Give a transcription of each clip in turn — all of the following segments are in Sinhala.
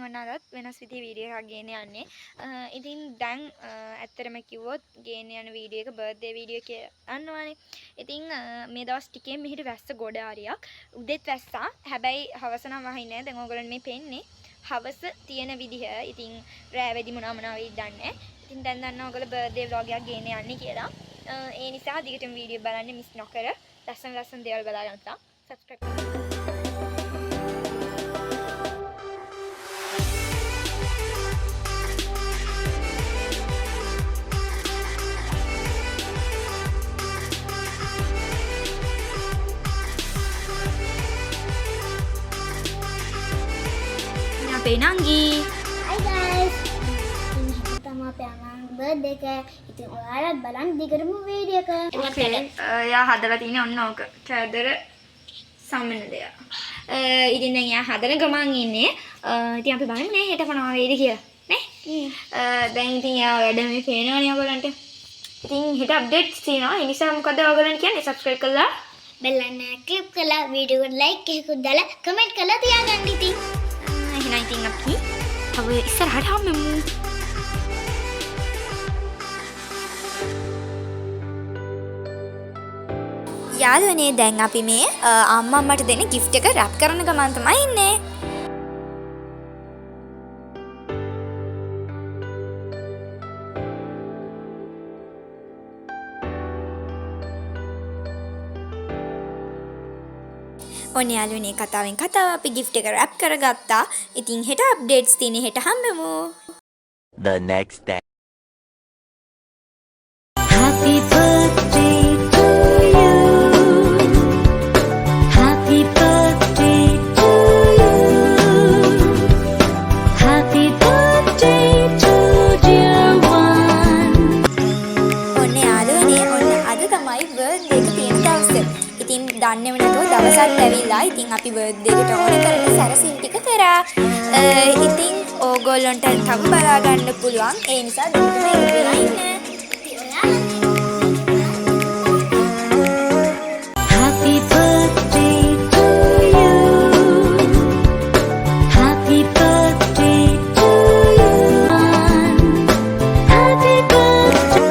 ඔන්න අදත් වෙනස් විදිහේ වීඩියෝ එකක් ගේන්න යන්නේ. ඉතින් දැන් ඇත්තටම කිව්වොත් ගේන්න යන වීඩියෝ එක බර්ත්ඩේ වීඩියෝ කියලා දන්නවනේ. ඉතින් මේ දවස් ටිකෙන් මෙහෙට වැස්ස ගොඩ ආරියක්. උදේත් වැස්සා. හැබැයි හවස නම් වහින්නේ නැහැ. දැන් ඕගොල්ලන් මේ පෙන්නේ හවස තියෙන විදිහ. ඉතින් රෑ වෙදි මොනවා වෙයිද දන්නේ නැහැ. ඉතින් දැන් දන්නවා ඔයගොල්ලෝ බර්ත්ඩේ vlog එකක් ගේන්න යන්නේ කියලා. ඒ නිසා දිගටම වීඩියෝ බලන්න මිස් නොකර ලස්සන දේවල් බලා ගන්න. subscribe කරන්න. අපේ නංගි. Hi guys. Ini pertama pengen birthday ke. Itu orang balang digeram video ke. Okay. යා හදලා තියෙන්නේ ඔන්න ඕක. කෑදර සම්මන දෙයක්. ඉතින් දැන් යා හදන ගමන් ඉන්නේ. ඉතින් අපි බලමු නේ හෙට මොනවා වෙයිද කියලා. නේ? දැන් ඉතින් යා වැඩ මේ පේනවනේ ඔයගලන්ට. ඉතින් හෙට අප්ඩේට්ස් තියෙනවා. ඒ නිසා මොකද ඔයගලන් කියන්නේ subscribe කරලා bell icon click කරලා video එකට like එකකුත් දාලා comment කරලා තියාගන්න ඉතින්. එහෙනම් ඉතින් අපි තව ඉස්සරහට හම්බෙමු. යාළුවනේ දැන් අපි මේ අම්මට දෙන gift එක wrap කරන ගමන් තමයි ඉන්නේ. ඔන්න යාළුවනේ කතාවෙන් කතාව අපි gift එක wrap කරගත්තා. ඉතින් හෙට updates තියෙන හෙට හම්බෙමු. The next day. Happy birthday to you. Happy birthday to you. Happy birthday to dear one. ඔන්න යාළුවනේ ඔන්න අද තමයි birthday එක තියෙන දවස. ඉතින් දන්නේම නැතුව දවසක් ඇවිල්ලා ඉතින් අපි birthday එකට ඕනේ කරන සැරසින් ටික කරා. ඉතින් ඕගොල්ලන්ට තව බලා ගන්න පුළුවන්. ඒ නිසා දෙන්න ඉඳලා ඉන්න. Happy birthday to you. Happy birthday to you. Happy birthday.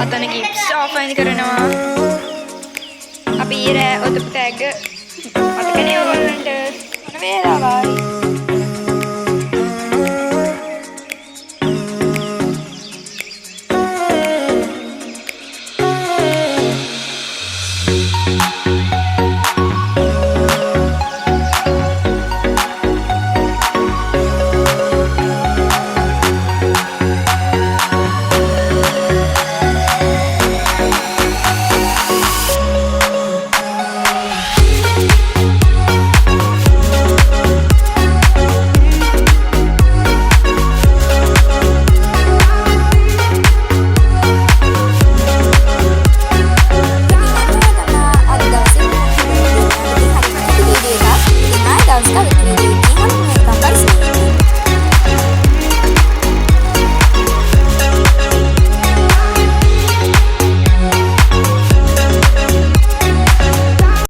අතන ගිෆ්ට්ස් ඕපන් කරනවා. අපි ඊරෑ ඔතපු ටැග් අතකනේ ඔයගොල්ලන්ට මොන වේලාවයි.